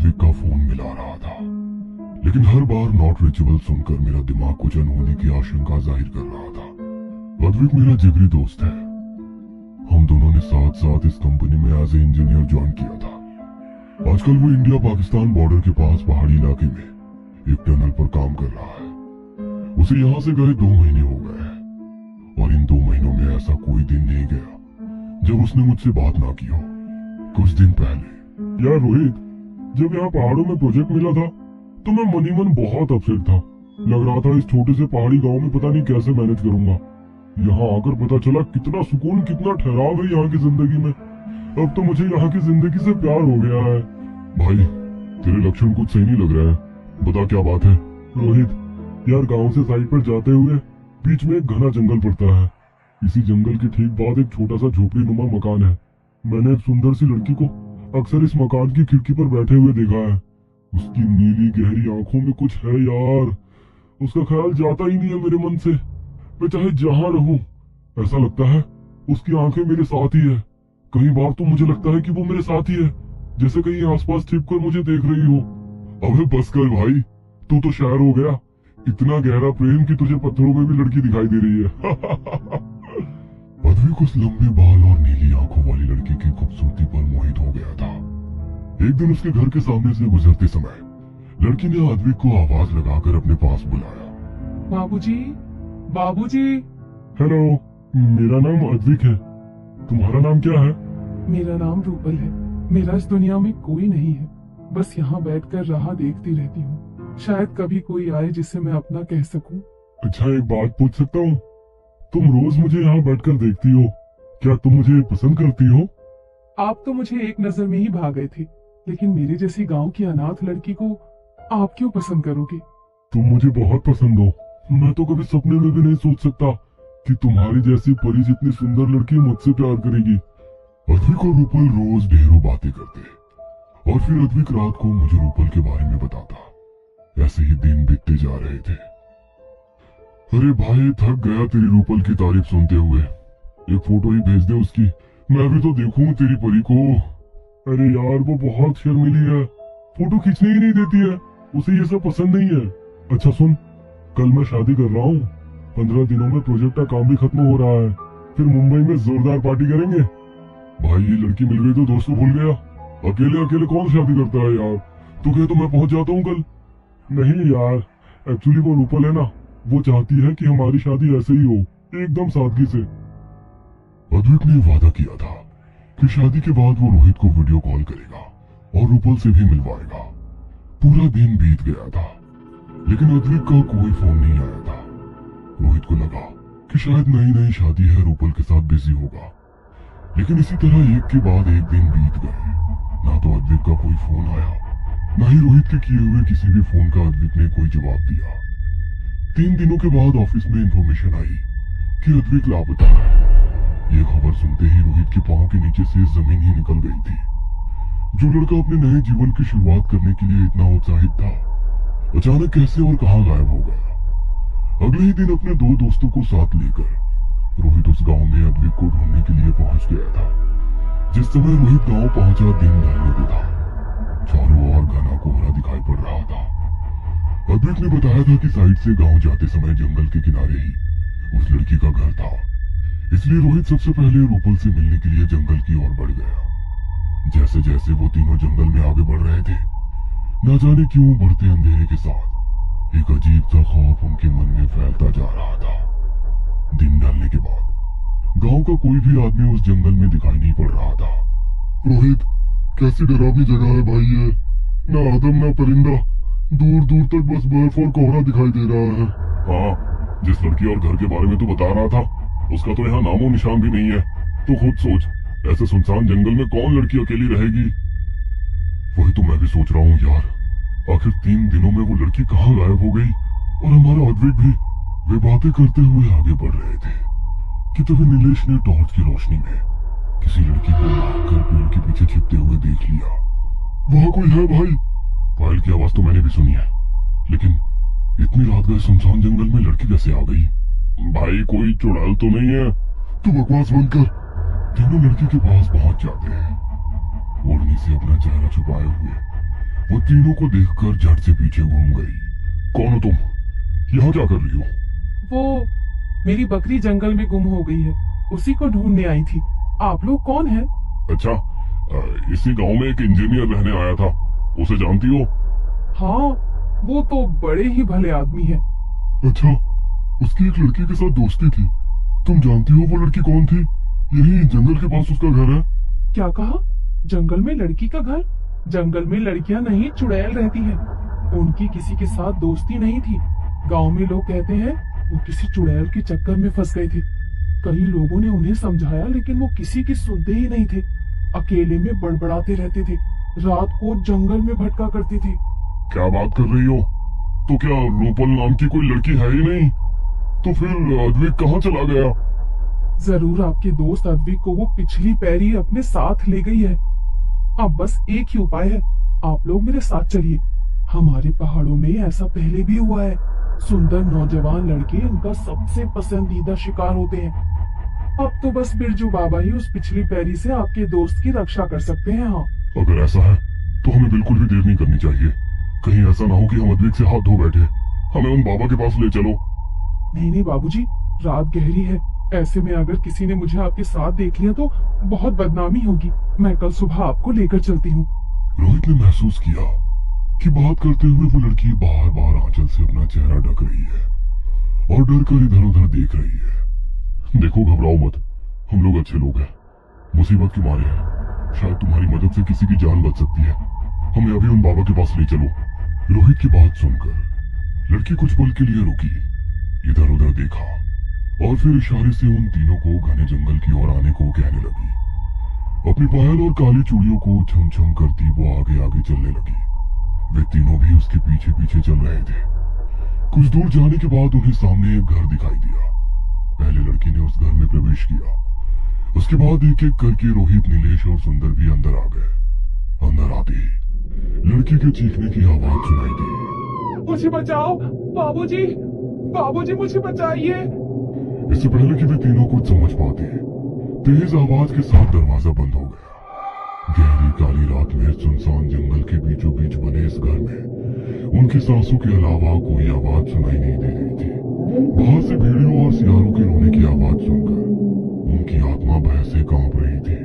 अद्विक का फोन मिला रहा था, लेकिन हर बार नॉट रीचेबल सुनकर मेरा दिमाग कुछ अनहोनी की आशंका जाहिर कर रहा था। अद्विक मेरा जिगरी दोस्त है। हम दोनों ने साथ साथ इस कंपनी में एज ए इंजीनियर ज्वाइन किया था। आजकल वो इंडिया पाकिस्तान बॉर्डर के पास पहाड़ी इलाके में एक टनल पर काम कर रहा है। उसे यहाँ से गए 2 महीने हो गए हैं और इन 2 महीनों में ऐसा कोई दिन नहीं गया जब उसने मुझसे बात ना की हो। कुछ दिन पहले यार रोहित, जब यहाँ पहाड़ों में प्रोजेक्ट मिला था तो मैं मनी मन बहुत अपसेट था। लग रहा था इस छोटे से पहाड़ी गांव में पता नहीं कैसे मैनेज करूंगा। यहाँ आकर पता चला कितना सुकून, कितना ठहराव है यहाँ की जिंदगी में। अब तो मुझे यहाँ की जिंदगी से प्यार हो गया है। भाई तेरे लक्षण कुछ सही नहीं लग रहा है, बता क्या बात है। रोहित यार, गांव से साइड पर जाते हुए बीच में एक घना जंगल पड़ता है। इसी जंगल के ठीक बाद एक छोटा सा झोपड़ी नुमा मकान है। मैंने एक सुंदर सी लड़की को अक्सर इस मकान की खिड़की पर बैठे हुए देखा है। उसकी नीली गहरी आंखों में कुछ है यार, उसका ख्याल जाता ही नहीं है मेरे मन से। मैं चाहे जहां रहूं ऐसा लगता है उसकी आंखें मेरे साथ ही है। कई बार तो मुझे लगता है कि वो मेरे साथ ही है, जैसे कहीं आसपास छिपकर मुझे देख रही हो। अबे बस कर भाई, तू तो शायर हो गया। इतना गहरा प्रेम कि तुझे पत्थरों में भी लड़की दिखाई दे रही है। अद्विक उस लंबे बाल और नीली आंखों वाली लड़की की खूबसूरती पर मोहित हो गया था। एक दिन उसके घर के सामने से गुजरते समय लड़की ने अद्विक को आवाज लगाकर अपने पास बुलाया। बाबूजी, बाबूजी। हेलो, मेरा नाम अद्विक है। तुम्हारा नाम क्या है? मेरा नाम रूपल है। मेरा इस दुनिया में कोई नहीं है, बस यहाँ बैठकर राह देखती रहती हूँ। शायद कभी कोई आए जिसे मैं अपना कह सकूं। अच्छा, एक बात पूछ सकता हूँ? तुम रोज मुझे यहाँ बैठकर देखती हो, क्या तुम मुझे पसंद करती हो? आप तो मुझे एक नजर में ही भाग गए थे, लेकिन मेरे जैसी गांव की अनाथ लड़की को आप क्यों पसंद करोगे? तुम मुझे बहुत पसंद हो। मैं तो कभी सपने में भी नहीं सोच सकता कि तुम्हारी जैसी परी जितनी सुंदर लड़की मुझसे प्यार करेगी। अद्विक और रूपल रोज ढेरों बातें करते और फिर अद्विक रात को मुझे रूपल के बारे में बताता। ऐसे ही दिन बीतते जा रहे थे। अरे भाई, थक गया तेरी रूपल की तारीफ सुनते हुए। एक फोटो ही भेज दे उसकी, मैं भी तो देखूं तेरी परी को। अरे यार, वो बहुत शर्मीली है, फोटो खींचने ही नहीं देती है। उसे ये सब पसंद नहीं है। अच्छा सुन, कल मैं शादी कर रहा हूँ। 15 दिनों में प्रोजेक्ट का काम भी खत्म हो रहा है। फिर मुंबई में जोरदार पार्टी करेंगे। भाई, ये लड़की मिल गई तो दोस्त को भूल गया। अकेले अकेले कौन शादी करता है यार। तू कहे तो मैं पहुंच जाता हूँ कल। नहीं यार, एक्चुअली वो रूपल है ना, वो चाहती है कि हमारी शादी ऐसे ही हो, एकदम सादगी से। अद्विक ने वादा किया था कि शादी के बाद वो रोहित को वीडियो कॉल करेगा और रूपल से भी मिलवाएगा। पूरा दिन बीत गया था, लेकिन अद्विक का कोई फोन नहीं आया था। रोहित को लगा कि शायद नई नई शादी है, रूपल के साथ बिजी होगा। लेकिन इसी तरह एक के बाद एक दिन बीत गए। ना तो अद्विक का कोई फोन आया, ना ही रोहित के किए हुए किसी भी फोन का अद्विक ने कोई जवाब दिया। 3 दिनों के बाद ऑफिस में इंफॉर्मेशन आई कि अद्विक लापता है। ये खबर सुनते ही रोहित के पांव के नीचे से जमीन ही निकल गई थी। जो लड़का अपने नए जीवन की शुरुआत करने के लिए इतना उत्साहित था, अचानक कैसे और कहां गायब हो गया। अगले ही दिन अपने 2 दोस्तों को साथ लेकर रोहित उस गांव में अद्विक को ढूंढने के लिए पहुंच गया था। जिस समय रोहित गांव पहुंचा, दिन ढलने को था। चारों ओर घना कोहरा दिखाई पड़ रहा था। अद्विक ने बताया था कि साइड से गांव जाते समय जंगल के किनारे ही उस लड़की का घर था। इसलिए रोहित सबसे पहले रूपल से मिलने के लिए जंगल की ओर बढ़ गया। जैसे जैसे वो तीनों जंगल में आगे बढ़ रहे थे, न जाने क्यों बढ़ते अंधेरे के साथ एक अजीब सा खौफ उनके मन में फैलता जा रहा था। दिन ढलने के बाद गांव का कोई भी आदमी उस जंगल में दिखाई नहीं पड़ रहा था। रोहित, कैसी डरावनी जगह है भाई ये। ना आदम ना परिंदा, दूर दूर तक बस बर्फ और कोहरा दिखाई दे रहा है। हाँ, जिस लड़की और घर के बारे में तू बता रहा था, उसका तो यहाँ नामो निशान भी नहीं है। तो खुद सोच, ऐसे सुनसान जंगल में कौन लड़की अकेली रहेगी। वही तो मैं भी सोच रहा हूँ यार। आखिर 3 दिनों में वो लड़की कहाँ गायब हो गई। और हमारा अद्विक भी। वे बातें करते हुए आगे बढ़ रहे थे कि तभी नीलेश ने टॉर्च की रोशनी में किसी लड़की को भागकर पेड़ के पीछे छिपते हुए देख लिया। वहाँ कोई है भाई। पायल की आवाज तो मैंने भी सुनी है, लेकिन इतनी रात गए सुनसान जंगल में लड़की कैसे आ गई? भाई, कोई चुड़ैल तो नहीं है? तू बकवास बंद कर। तीनों लड़की के पास पहुंच जाते हैं। ओढ़नी से अपना चेहरा छुपाए हुए वो तीनों को देखकर झट से पीछे घूम गई। कौन हो तुम? यहाँ क्या कर रही हो? वो मेरी बकरी जंगल में गुम हो गई है, उसी को ढूंढने आई थी। आप लोग कौन हैं? अच्छा, इसी गांव में एक इंजीनियर रहने आया था, उसे जानती हो? हाँ, वो तो बड़े ही भले आदमी है। अच्छा, उसकी एक लड़की के साथ दोस्ती थी। तुम जानती हो वो लड़की कौन थी? यही जंगल के पास उसका घर है। क्या कहा? जंगल में लड़की का घर? जंगल में लड़कियां नहीं, चुड़ैल रहती हैं। उनकी किसी के साथ दोस्ती नहीं थी। गांव में लोग कहते हैं वो किसी चुड़ैल के चक्कर में फंस गए थे। कई लोगों ने उन्हें समझाया, लेकिन वो किसी की सुनते ही नहीं थे। अकेले में बड़बड़ाते रहते थे, रात को जंगल में भटका करते थे। क्या बात कर रही हो? तो क्या रूपल नाम की कोई लड़की है ही नहीं? तो फिर अद्विक कहाँ चला गया? जरूर आपके दोस्त अद्विक को वो पिछली पैरी अपने साथ ले गई है। अब बस एक ही उपाय है, आप लोग मेरे साथ चलिए। हमारे पहाड़ों में ऐसा पहले भी हुआ है। सुंदर नौजवान लड़के उनका सबसे पसंदीदा शिकार होते हैं। अब तो बस बिरजू बाबा ही उस पिछली पैरी से आपके दोस्त की रक्षा कर सकते हैं। हाँ, अगर ऐसा है तो हमें बिल्कुल भी देर नहीं करनी चाहिए। कहीं ऐसा ना हो कि हम अद्विक से हाथ धो बैठे। हमें उन बाबा के पास ले चलो। नहीं नहीं बाबूजी, रात गहरी है। ऐसे में अगर किसी ने मुझे आपके साथ देख लिया तो बहुत बदनामी होगी। मैं कल सुबह आपको लेकर चलती हूँ। रोहित ने महसूस किया कि बात करते हुए वो लड़की बार बार आंचल से अपना चेहरा ढक रही है और डर कर इधर उधर देख रही है। देखो, घबराओ मत, हम लोग अच्छे लोग हैं, मुसीबत के मारे हैं। शायद तुम्हारी मदद से किसी की जान बच सकती है। हमें अभी उन बाबा के पास ले चलो। रोहित की बात सुनकर लड़की कुछ पल के लिए रुकी, इधर उधर देखा और फिर इशारे से उन तीनों को घने जंगल की ओर आने को कहने लगी। अपनी पायल और काली चूड़ियों को छम छम करती वो आगे आगे चलने लगी। वे तीनों भी उसके पीछे पीछे चल रहे थे। कुछ दूर जाने के बाद उन्हें सामने एक घर दिखाई दिया। पहले लड़की ने उस घर में प्रवेश किया। उसके बाद एक एक करके रोहित, नीलेश और सुंदर भी अंदर आ गए। अंदर आते ही लड़की के चीखने की आवाज सुनाई दी। मुझे बचाओ बाबूजी, बाबूजी मुझे बचाइए। इससे पहले कि वे तीनों कुछ समझ पाते, तेज आवाज के साथ दरवाजा बंद हो गया। गहरी काली रात में सुनसान जंगल के बीचों बीच बने इस घर में उनकी सांसों के अलावा कोई आवाज सुनाई नहीं दे रही थी। बाहर से भेड़ियों और सियारों के रोने की आवाज सुनकर उनकी आत्मा भय से कांप रही थी।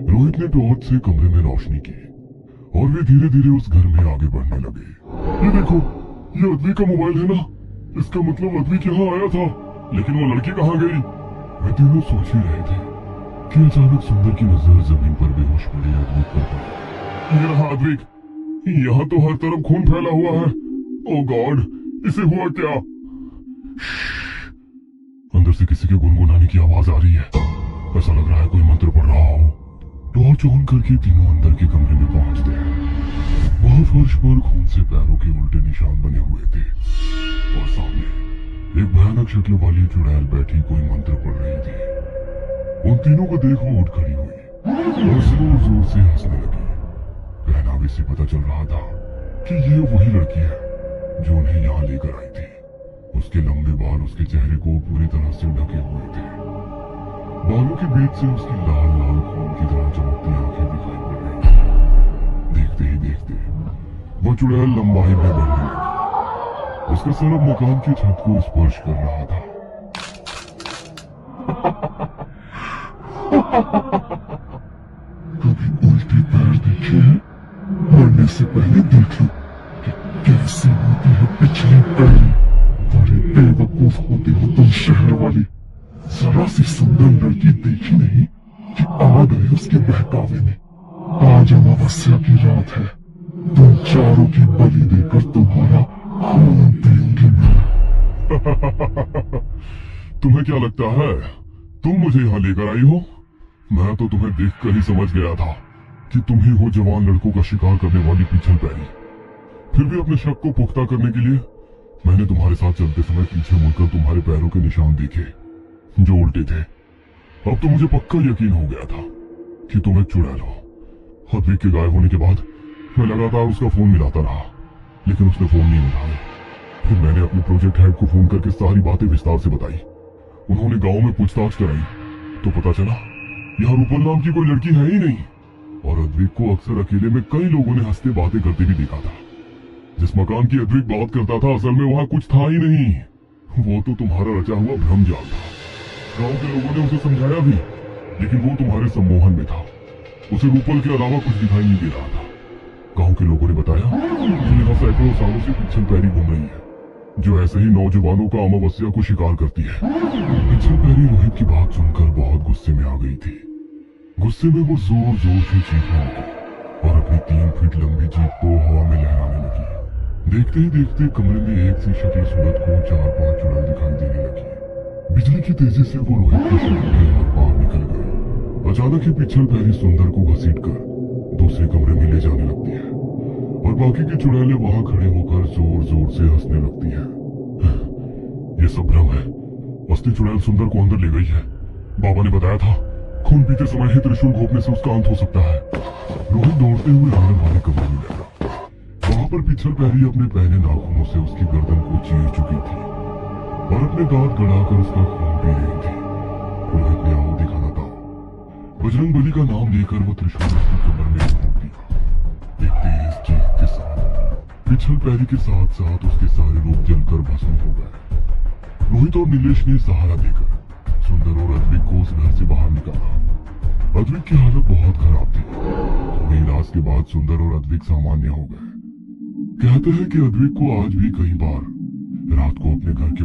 रोहित ने टॉर्च से कमरे में रोशनी की और वे धीरे धीरे उस घर में आगे बढ़ने लगे। ये देखो, ये अद्विक का मोबाइल है ना? इसका मतलब अद्विक यहाँ आया था, लेकिन वो लड़की कहाँ गई? वे तीनों सोच ही रहे थे कि अचानक सुंदर की नजर जमीन पर बेहोश पड़े अद्विक पर पड़ी। ये रहा अद्विक, यहाँ तो हर तरफ खून फैला हुआ है। ओ गॉड, इसे हुआ क्या? अंदर से किसी के गुनगुनाने की आवाज आ रही है। ऐसा लग रहा है कोई मंत्र पढ़ रहा हो। टॉर्च ऑन करके तीनों अंदर के कमरे में पहुंचते हैं। वहां फर्श पर खून से पैरों के उल्टे निशान बने हुए थे और सामने एक भयानक शक्ल वाली चुड़ैल बैठी कोई मंत्र पढ़ रही थी। उन तीनों को देख वो उठ खड़ी हुई और जोर जोर से हंसने लगी। पहनावे से पता चल रहा था कि ये वही लड़की है जो उन्हें यहाँ लेकर आई थी। उसके लंबे बाल उसके चेहरे को पूरी तरह से ढके हुए थे। बालों के बीच से उसकी लाल लाल खून की तरह चमकती आंखें दिखाई पड़ रही थी। देखते ही देखते वो चुड़ैल लंबाई में बढ़ने लगी। उसका सर अब मकान की छत को स्पर्श कर रहा था। कभी उल्टे पैर देखे हैं? मरने से पहले देख लो कि कैसे होती है पिछली पैर। बड़े बेवकूफ होते हो तुम शहर वाले। जरा सी सुंदर लड़की देखी नहीं कि आ गए उसके बहकावे में। आज अमावस्या की रात है, तुम चारों की बलि देकर तुम्हारा खून पीऊंगी मैं। तुम्हें क्या लगता है तुम मुझे यहाँ लेकर आई हो? मैं तो तुम्हें देखकर ही समझ गया था कि तुम ही हो जवान लड़कों का शिकार करने वाली पिछल पैरी। फिर भी अपने शक को पुख्ता करने के लिए मैंने तुम्हारे साथ चलते समय पीछे मुड़कर तुम्हारे पैरों के निशान देखे जो उल्टे थे। अब तो मुझे पक्का यकीन हो गया था कि तुम एक चुड़ैल हो। अद्विक के गायब होने के बाद मैं लगातार उसका फोन मिलाता रहा, लेकिन उसने फोन नहीं उठाया। फिर मैंने अपने प्रोजेक्ट हेड को फोन करके सारी बातें विस्तार से बताई। उन्होंने गांव में पूछताछ कराई तो पता चला यहाँ रूपल नाम की कोई लड़की है ही नहीं। और अद्विक को अक्सर अकेले में कई लोगों ने हंसते बातें करते भी देखा था। जिस मकान की अद्विक बात करता था असल में वहां कुछ था ही नहीं, वो तो तुम्हारा रचा हुआ भ्रम जाल था। गांव के लोगों ने उसे समझाया भी, लेकिन वो तुम्हारे सम्मोहन में था। उसे रूपल के अलावा कुछ दिखाई नहीं दे रहा था। गांव के लोगों ने बताया कि यहाँ सैकड़ों सालों से पिछल पैरी घूम रही है, जो ऐसे ही नौजवानों का अमावस्या को शिकार करती है। पिछल पैरी रोहित की बात सुनकर बहुत गुस्से में आ गई थी। गुस्से में वो जोर जोर से चीखने लगी और अपनी 3 फीट लंबी जीप को हवा में लहराने लगी। देखते ही देखते कमरे में एक सी शक्ल सूरत को 4-5 चुड़ैल दिखाई देने लगी। बिजली की तेजी से वो रोहित के शरीर के अंदर बाहर निकल गए। अचानक ही पिछल पैरी सुंदर को घसीटकर दूसरे कमरे में ले जाने लगती है और बाकी की चुड़ैलें वहां खड़े होकर जोर जोर से हंसने लगती हैं। ये सब भ्रम है। असली चुड़ैल सुंदर को अंदर ले गई है। बाबा ने बताया था खून पीते समय ही त्रिशूल घोंपने से उसका अंत हो सकता है। रोहित दौड़ते हुए आंगन वाले कमरे में लगा। वहां पर पिछल पैरी अपने पहने नाखूनों से उसकी गर्दन को चीर चुकी थी और अपने दांत गड़ाकर उसका खून पी रही थी। रोहित ने आओ दिखाना था। बजरंग बली का नाम लेकर वो त्रिशूल उसकी कमर में घोंप दिया। एक तेज चीख के साथ पिछल पैरी के साथ साथ उसके सारे लोग जलकर भस्म हो गए। रोहित और नीलेश ने सहारा देकर सुंदर और अद्विक को उस घर से बाहर निकाला। अद्विक की हालत बहुत खराब थी। थोड़े इलाज के बाद सुंदर और अद्विक सामान्य हो गए। कहते हैं कि अद्विक को आज भी कई बार रात को अपने घर के